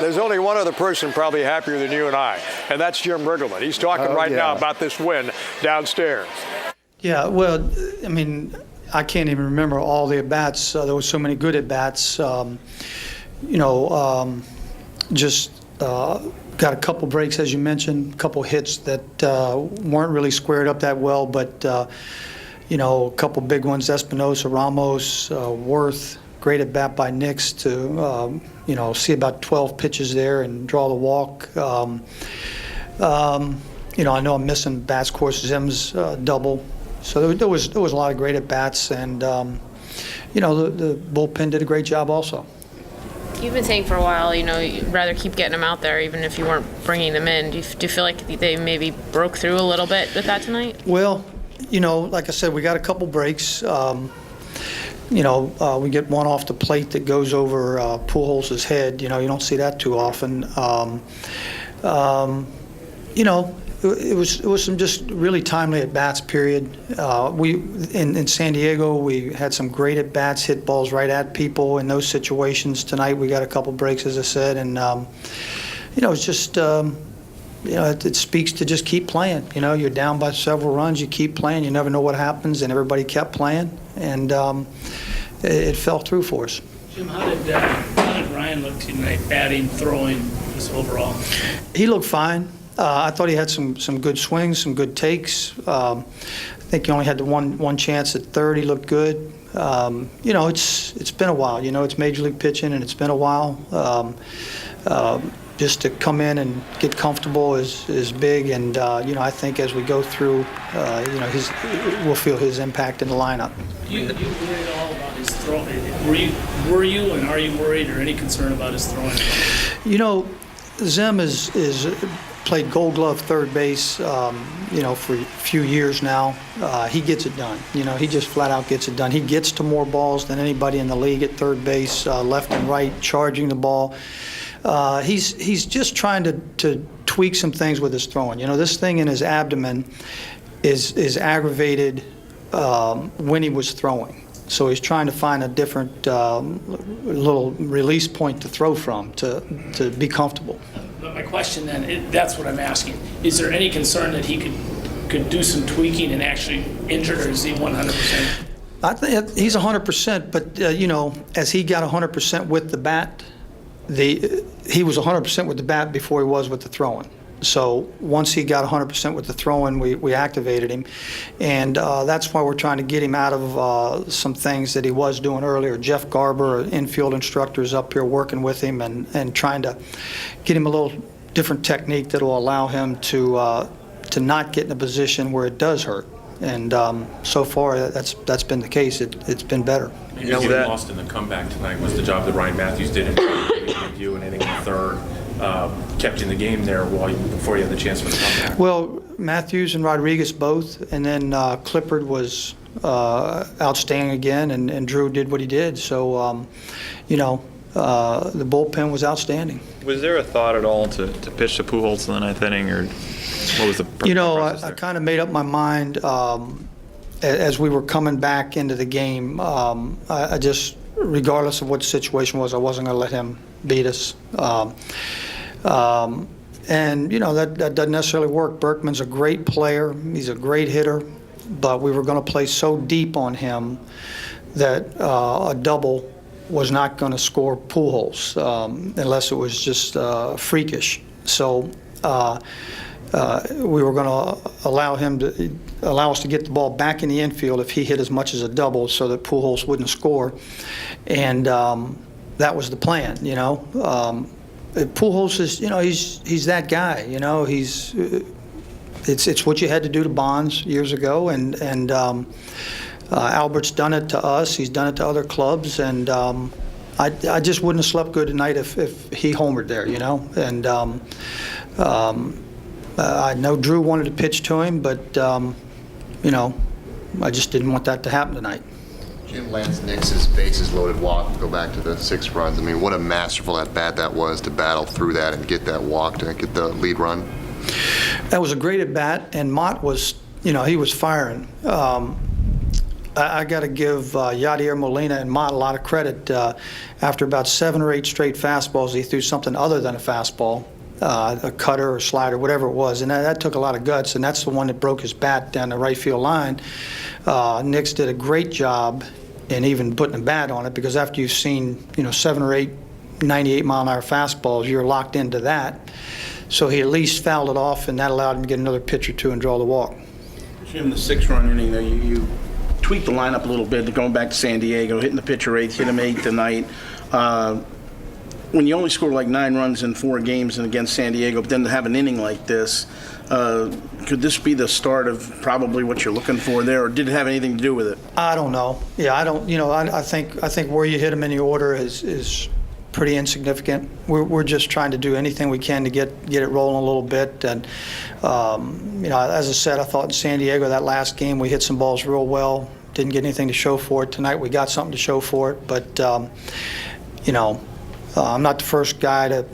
There's only one other person probably happier than you and I, and that's Jim Riggleman. He's talking now about this win downstairs. Yeah, well, I mean, I can't even remember all the at-bats. There were so many good at-bats. Just got a couple breaks, as you mentioned, a couple hits that weren't really squared up that well, but, a couple big ones, Espinosa, Ramos, Worth. Great at bat by Nix to, see about 12 pitches there and draw the walk. I know I'm missing bats, of course, Zim's double. So there was a lot of great at bats, and the bullpen did a great job also. You've been saying for a while, you'd rather keep getting them out there even if you weren't bringing them in. Do you feel like they maybe broke through a little bit with that tonight? Well, like I said, we got a couple breaks. We get one off the plate that goes over Pujols' head. You don't see that too often. It was some just really timely at bats. Period. We in San Diego, we had some great at bats, hit balls right at people in those situations. Tonight we got a couple breaks, as I said, and it's just. It speaks to just keep playing. You're down by several runs, you keep playing. You never know what happens, and everybody kept playing, and it fell through for us. Jim, how did Ryan look tonight, batting, throwing, just overall? He looked fine. I thought he had some good swings, some good takes. I think he only had the one chance at third. He looked good. It's been a while. It's Major League pitching, and it's been a while. Just to come in and get comfortable is big, and I think as we go through, we'll feel his impact in the lineup. You worried all about his throwing? Were you, and are you worried or any concern about his throwing? Zim is played Gold Glove third base, for a few years now. He gets it done. He just flat out gets it done. He gets to more balls than anybody in the league at third base, left and right, charging the ball. He's just trying to tweak some things with his throwing. This thing in his abdomen is aggravated when he was throwing. So he's trying to find a different little release point to throw from to be comfortable. But my question then, that's what I'm asking. Is there any concern that he could do some tweaking and actually injure, or is he 100%? I think he's 100%, but as he got 100% with the bat, he was 100% with the bat before he was with the throwing. So once he got 100% with the throwing, we activated him, and that's why we're trying to get him out of some things that he was doing earlier. Jeff Garber, infield instructor, is up here working with him and trying to get him a little different technique that will allow him to not get in a position where it does hurt. And so far, that's been the case. It's been better. You know, getting lost in the comeback tonight was the job that Ryan Matthews did in you and hitting the third. Kept in the game there before you had the chance for the comeback. Well, Matthews and Rodriguez both, and then Clippard was outstanding again, and Drew did what he did. So, the bullpen was outstanding. Was there a thought at all to pitch to Pujols in the ninth inning, or what was the process there? I kind of made up my mind as we were coming back into the game. I just, regardless of what the situation was, I wasn't going to let him beat us. And that doesn't necessarily work. Berkman's a great player. He's a great hitter, but we were going to play so deep on him that a double was not going to score Pujols unless it was just freakish. So we were going to allow us to get the ball back in the infield if he hit as much as a double, so that Pujols wouldn't score, and that was the plan. Pujols is, he's that guy. It's what you had to do to Bonds years ago, and Albert's done it to us. He's done it to other clubs, and I just wouldn't have slept good tonight if he homered there. And I know Drew wanted to pitch to him, but I just didn't want that to happen tonight. Jim, Lance Nix's bases loaded walk, go back to the 6 runs. I mean, what a masterful at-bat that was to battle through that and get that walk to get the lead run. That was a great at-bat, and Mott was, he was firing. I got to give Yadier Molina and Mott a lot of credit. After about 7 or 8 straight fastballs, he threw something other than a fastball, a cutter or slider, whatever it was, and that took a lot of guts, and that's the one that broke his bat down the right field line. Nix did a great job in even putting a bat on it, because after you've seen 7 or 8 98-mile-an-hour fastballs, you're locked into that. So he at least fouled it off, and that allowed him to get another pitch or two and draw the walk. Jim, the 6-run inning, though, you tweaked the lineup a little bit, going back to San Diego, hitting the pitcher 8th, hit him 8th tonight. When you only score like 9 runs in 4 games and against San Diego, but then to have an inning like this, could this be the start of probably what you're looking for there, or did it have anything to do with it? I don't know. Yeah, I don't. I think where you hit him in the order is pretty insignificant. We're just trying to do anything we can to get it rolling a little bit. And as I said, I thought in San Diego that last game we hit some balls real well. Didn't get anything to show for it. Tonight we got something to show for it. But I'm not the first guy to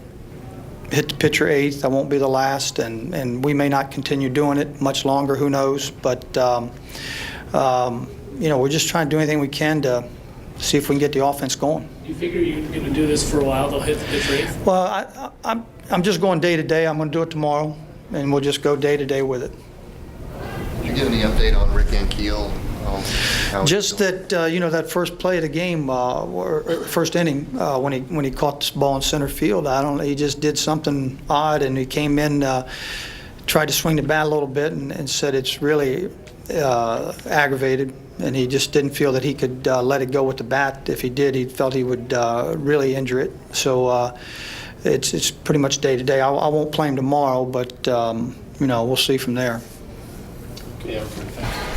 hit the pitcher 8th. I won't be the last, and we may not continue doing it much longer. Who knows? But we're just trying to do anything we can to see if we can get the offense going. Do you figure you're going to do this for a while? They'll hit the pitcher 8th? Well, I'm just going day to day. I'm going to do it tomorrow, and we'll just go day to day with it. Did you give any update on Rick Ankiel? Just that that first play of the game, or first inning, when he caught this ball in center field, I don't know, he just did something odd, and he came in, tried to swing the bat a little bit, and said it's really aggravated, and he just didn't feel that he could let it go with the bat. If he did, he felt he would really injure it. So it's pretty much day to day. I won't play him tomorrow, but we'll see from there. Okay, thanks.